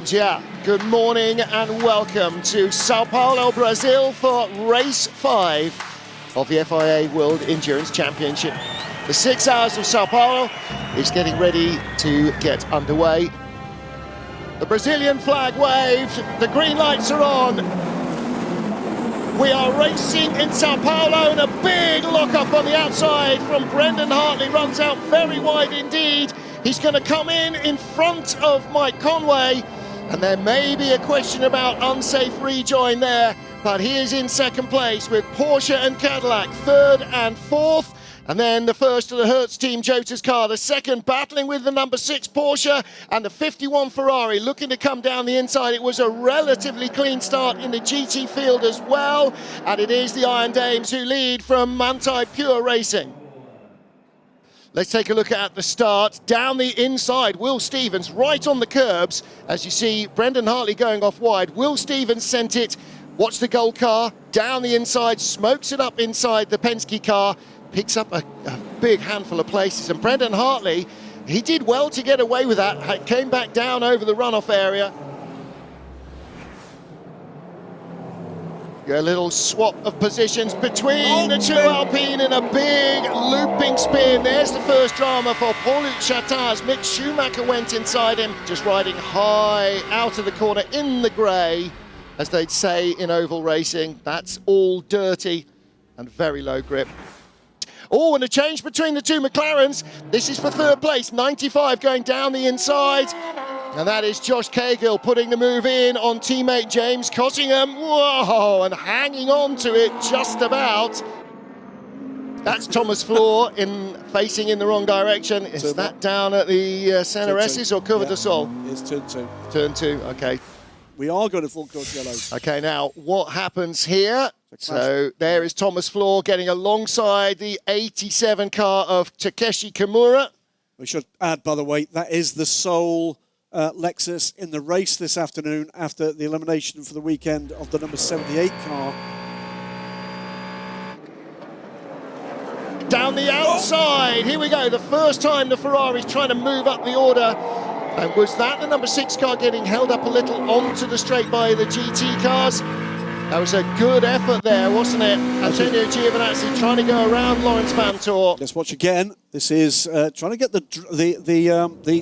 Bom-dia, good morning and welcome to São Paulo, Brazil for race 5 of the FIA World Endurance Championship. The 6 Hours of São Paulo is getting ready to get underway. The Brazilian flag waved, the green lights are on. We are racing in São Paulo and a big lock-up on the outside from Brendan Hartley, runs out very wide indeed. He's going to come in front of Mike Conway, and there may be a question about unsafe rejoin there, but he is in second place with Porsche and Cadillac, third and fourth. And then the first of the Hertz team, Jota's car, the second battling with the number 6 Porsche and the 51 Ferrari looking to come down the inside. It was a relatively clean start in the GT field as well, and it is the Iron Dames who lead from Manthey Pure Racing. Let's take a look at the start. Down the inside, Will Stevens right on the curbs. As you see, Brendan Hartley going off wide. Will Stevens sent it. Watch the gold car. Down the inside, smokes it up inside the Penske car. Picks up a big handful of places. And Brendan Hartley, he did well to get away with that. Came back down over the runoff area. A little swap of positions between the two Alpine in a big looping spin. There's the first drama for Paul-Luc Chattaz. Mick Schumacher went inside him, just riding high out of the corner in the grey, as they'd say in oval racing. That's all dirty and very low grip. Oh, and a change between the two McLarens. This is for third place, 95 going down the inside. And that is Josh Cahill putting the move in on teammate James Cottingham. Whoa, and hanging on to it just about. That's Thomas Floor facing in the wrong direction. Is that down at the Center S's or Curva de Sol? It's turn 2. Turn 2, okay. We are going to full course yellow. Okay, now what happens here? So there is Thomas Floor getting alongside the 87 car of Takeshi Kimura. We should add, by the way, that is the sole Lexus in the race this afternoon after the elimination for the weekend of the number 78 car. Down the outside, here we go, the first time the Ferrari's trying to move up the order. And was that the number 6 car getting held up a little onto the straight by the GT cars? That was a good effort there, wasn't it? Antonio Giovinazzi trying to go around Lawrence Vanthoor. Let's watch again. This is trying to get the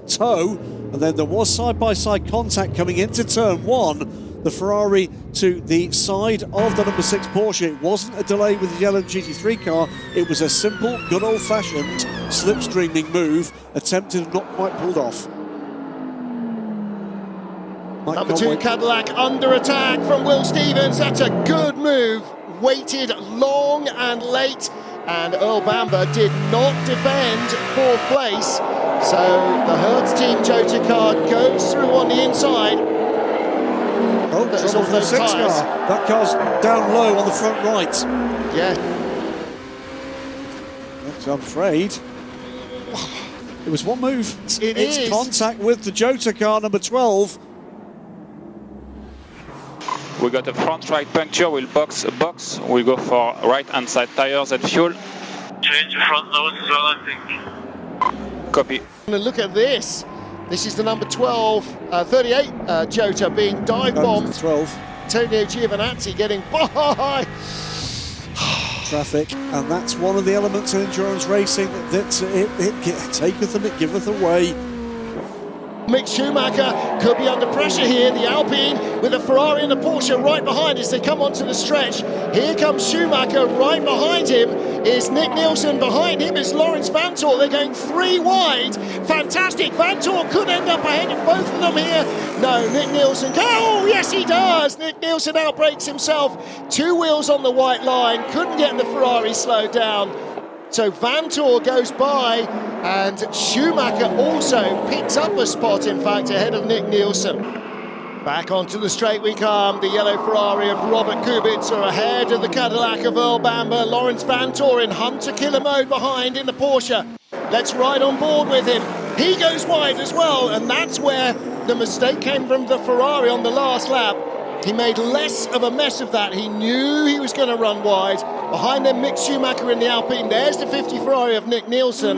toe, and then there was side-by-side contact coming into turn 1. The Ferrari to the side of the number 6 Porsche. It wasn't a delay with the LMGT3 car. It was a simple, good old-fashioned slipstreaming move, attempted and not quite pulled off. Number 2 Cadillac under attack from Will Stevens. That's a good move. Waited long and late, and Earl Bamber did not defend 4th place. So the Hertz team Jota car goes through on the inside. Oh, that's off the 6 car. That car's down low on the front right. Yeah. I'm afraid it was one move. It's contact with the Jota car, number 12. We got a front right puncture, we'll box a box, we'll go for right hand side tires and fuel. Change the front nose as well, I think. Copy. And look at this. This is the number 38 Jota being dive bombed. 12. Antonio Giovinazzi getting by. Traffic, and that's one of the elements in endurance racing that it taketh and it giveth away. Mick Schumacher could be under pressure here. The Alpine with a Ferrari and a Porsche right behind as they come onto the stretch. Here comes Schumacher. Right behind him is Nick Nielsen. Behind him is Lawrence Vanthoor. They're going 3 wide. Fantastic. Vanthoor could end up ahead of both of them here. No, Nick Nielsen. Oh, yes, he does. Nick Nielsen outbrakes himself. 2 wheels on the white line. Couldn't get the Ferrari slowed down. So Vanthoor goes by, and Schumacher also picks up a spot, in fact, ahead of Nick Nielsen. Back onto the straight we come. The yellow Ferrari of Robert Kubica ahead of the Cadillac of Earl Bamber. Lawrence Vanthoor in hunter-killer mode behind in the Porsche. Let's ride on board with him. He goes wide as well, and that's where the mistake came from the Ferrari on the last lap. He made less of a mess of that. He knew he was going to run wide. Behind them, Mick Schumacher in the Alpine. There's the 50 Ferrari of Nick Nielsen.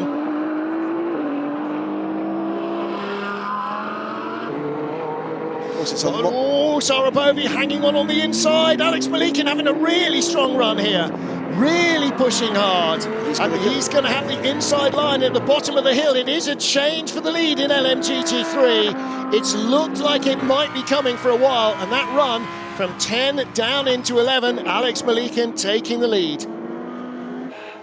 course, it's a lot. Oh, Sarabovi hanging on the inside. Alex Malikin having a really strong run here. Really pushing hard. He's going to have the inside line at the bottom of the hill. It is a change for the lead in LMGT3. It's looked like it might be coming for a while, and that run from 10 down into 11, Alex Malikin taking the lead.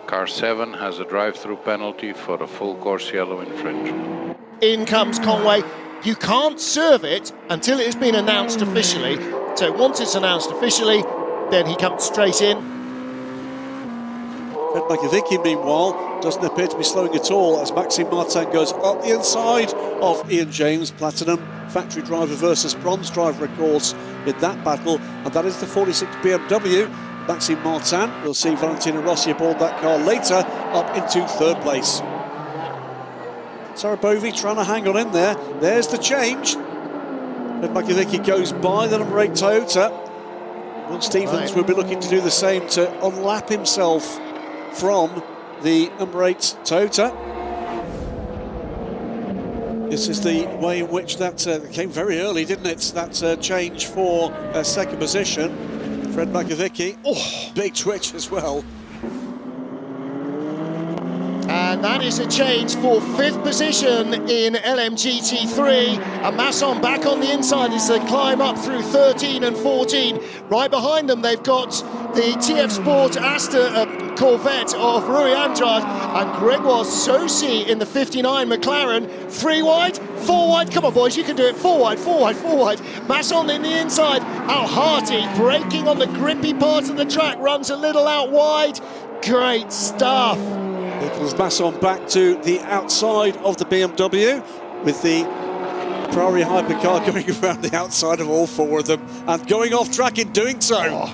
Car 7 has a drive-through penalty for a full course yellow infringement. In comes Conway. You can't serve it until it has been announced officially. So once it's announced officially, then he comes straight in. Fred Makovicky, meanwhile, doesn't appear to be slowing at all as Maxime Martin goes up the inside of Ian James. Platinum factory driver versus bronze driver, of course, in that battle, and that is the 46 BMW. Maxime Martin, we'll see Valentino Rossi aboard that car later, up into third place. Sarabovi trying to hang on in there. There's the change. Fred Makovicky goes by the number 8 Toyota. Will Stevens will be looking to do the same to unlap himself from the number 8 Toyota. This is the way in which that came very early, didn't it? That change for second position. Fred Makovicky, big twitch as well. And that is a change for 5th position in LMGT3. And Masson back on the inside as they climb up through 13 and 14. Right behind them, they've got the TF Sport Aster Corvette of Rui Andrade and Gregoire Saucy in the 59 McLaren. 3 wide, 4 wide. Come on, boys, you can do it. 4 wide, 4 wide, 4 wide. Masson in the inside. Al Harty braking on the grippy part of the track, runs a little out wide. Great stuff. Nicolas Masson back to the outside of the BMW with the Ferrari Hypercar going around the outside of all 4 of them and going off track in doing so.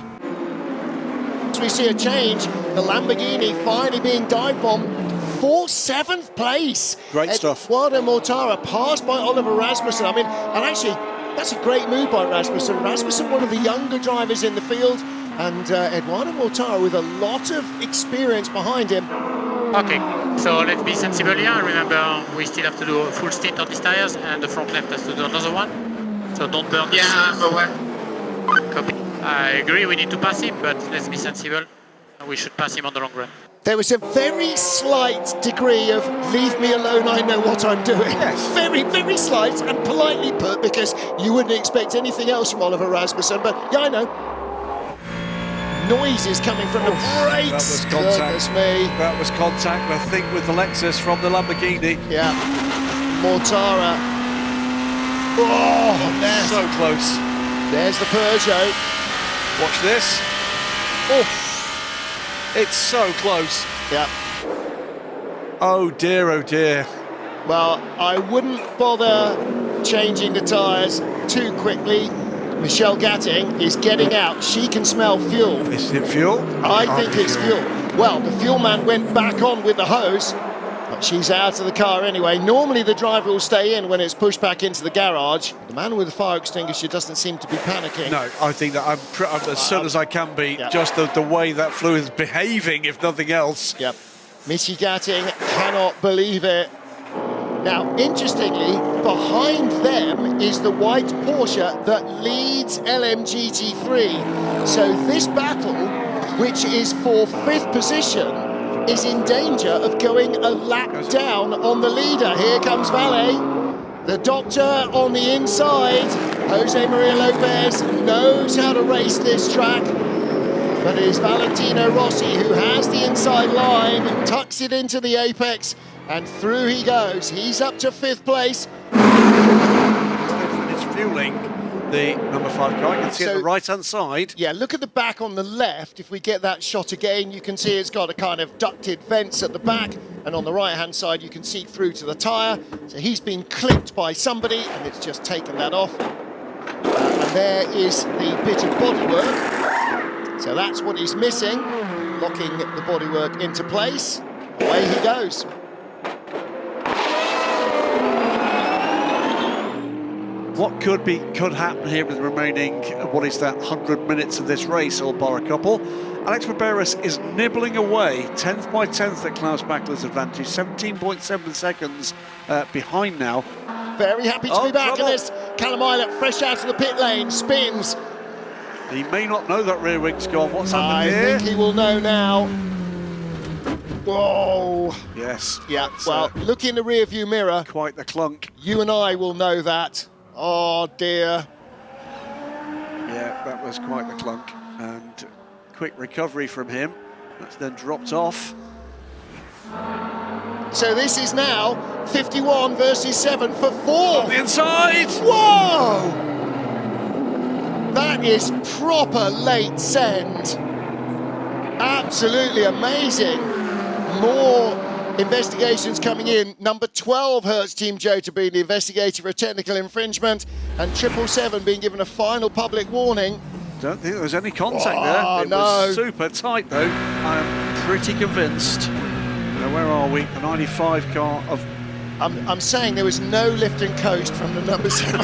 We see a change. The Lamborghini finally being dive bombed for 7th place. Great stuff. Eduardo Mortara passed by Oliver Rasmussen. I mean, and actually, that's a great move by Rasmussen. Rasmussen, one of the younger drivers in the field, and Eduardo Mortara with a lot of experience behind him. Okay, so let's be sensible here. Remember, we still have to do a full stint on these tires, and the front left has to do another one. So don't burn this. Copy. I agree, we need to pass him, but let's be sensible. We should pass him on the long run. There was a very slight degree of leave me alone, I know what I'm doing. Yes. Very, very slight and politely put, because you wouldn't expect anything else from Oliver Rasmussen, but yeah, I know. Noises coming from the brakes. That was contact. Goodness me. That was contact, I think, with the Lexus from the Lamborghini. Yeah. Mortara. Oh, there's, so close. There's the Peugeot. Watch this. Oh, it's so close. Yeah. Oh dear, oh dear. Well, I wouldn't bother changing the tyres too quickly. Michelle Gatting is getting out. She can smell fuel. Is it fuel? I think it's fuel. Well, the fuel man went back on with the hose, but she's out of the car anyway. Normally the driver will stay in when it's pushed back into the garage. The man with the fire extinguisher doesn't seem to be panicking. No, I think that I'm as certain as I can be, just the way that fluid is behaving, if nothing else. Yep. Missy Gatting cannot believe it. Now, interestingly, behind them is the white Porsche that leads LMGT3. So this battle, which is for 5th position, is in danger of going a lap down on the leader. Here comes Valle. The doctor on the inside. Jose Maria Lopez knows how to race this track. But it is Valentino Rossi who has the inside line, tucks it into the apex, and through he goes. He's up to 5th place. It's fueling the number 5 car. You can see it on the right-hand side. Yeah, look at the back on the left. If we get that shot again, you can see it's got a kind of ducted vents at the back. And on the right-hand side, you can see through to the tyre. So he's been clipped by somebody, and it's just taken that off. And there is the bit of bodywork. So that's what he's missing, locking the bodywork into place. Away he goes. What could happen here with the remaining, what is that, 100 minutes of this race, all bar a couple? Alex Barberis is nibbling away, 10th by 10th at Klaus Bachler's advantage, 17.7 seconds behind now. very happy to be back trouble. in this. Callum Ilott, fresh out of the pit lane, spins. He may not know that rear wing's gone. What's happened I here? think he will know now. Whoa. Yes. Yeah, that's, well, look in the rear view mirror. quite the clunk. You and I will know that. Oh, dear. Yeah, that was quite the clunk. And quick recovery from him. That's then dropped off. So this is now 51 versus 7 for 4. On the inside! Whoa! That is proper late send. Absolutely amazing. More investigations coming in. Number 12 hurts Team Jota being investigated for a technical infringement, and 777 being given a final public warning. Don't think there was any contact Oh, there. It no. was super tight though. I am pretty convinced. Now where are we? The 95 car of... I'm saying there was no lift and coast from the number 7.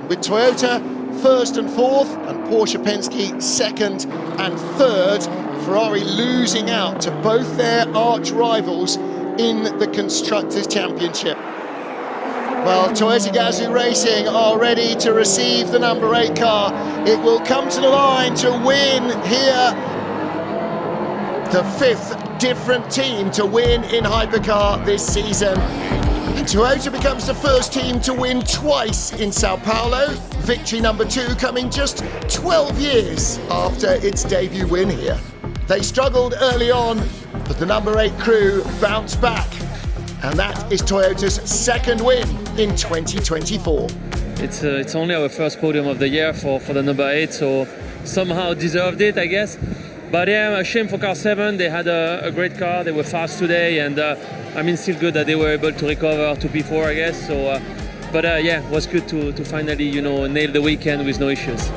With Toyota first and fourth, and Porsche Penske second and third. Ferrari losing out to both their arch rivals in the Constructors' Championship. Well, Toyota Gazoo Racing are ready to receive the number 8 car. It will come to the line to win here. The 5th different team to win in Hypercar this season. And Toyota becomes the first team to win twice in Sao Paulo. Victory number 2 coming just 12 years after its debut win here. They struggled early on, but the number 8 crew bounced back. And that is Toyota's second win in 2024. It's only our first podium of the year for the number 8, so somehow deserved it, I guess. But yeah, a shame for car 7. They had a great car. They were fast today, and I mean, still good that they were able to recover to P4, I guess. So, but yeah, it was good to finally, nail the weekend with no issues.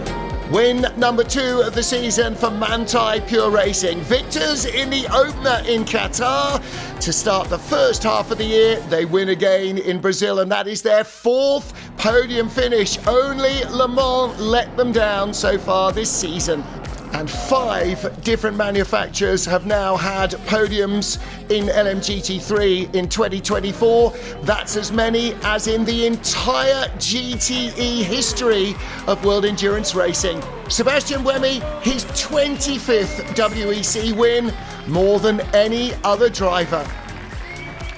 Win number 2 of the season for Manthey Pure Racing. Victors in the opener in Qatar. To start the first half of the year, they win again in Brazil, and that is their 4th podium finish. Only Le Mans let them down so far this season. And 5 different manufacturers have now had podiums in LMGT3 in 2024. That's as many as in the entire GTE history of World Endurance Racing. Sebastian Buemi, his 25th WEC win, more than any other driver.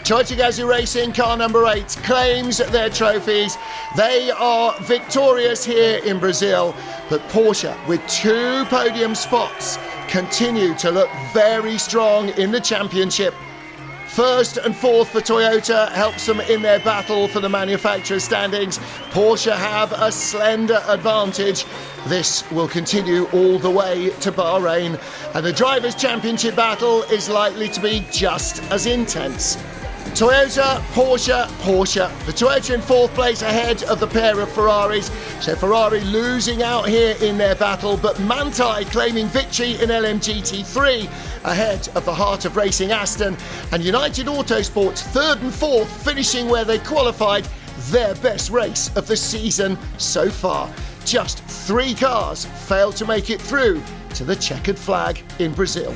Toyota Gazoo Racing, car number 8, claims their trophies. They are victorious here in Brazil, but Porsche, with 2 podium spots, continue to look very strong in the championship. First and fourth for Toyota helps them in their battle for the manufacturer's standings. Porsche have a slender advantage. This will continue all the way to Bahrain, and the Drivers' Championship battle is likely to be just as intense. Toyota, Porsche, Porsche. The Toyota in 4th place ahead of the pair of Ferraris. So Ferrari losing out here in their battle, but Manthey claiming victory in LMGT3 ahead of the heart of racing Aston. And United Autosports 3rd and 4th finishing where they qualified, their best race of the season so far. Just 3 cars failed to make it through to the checkered flag in Brazil.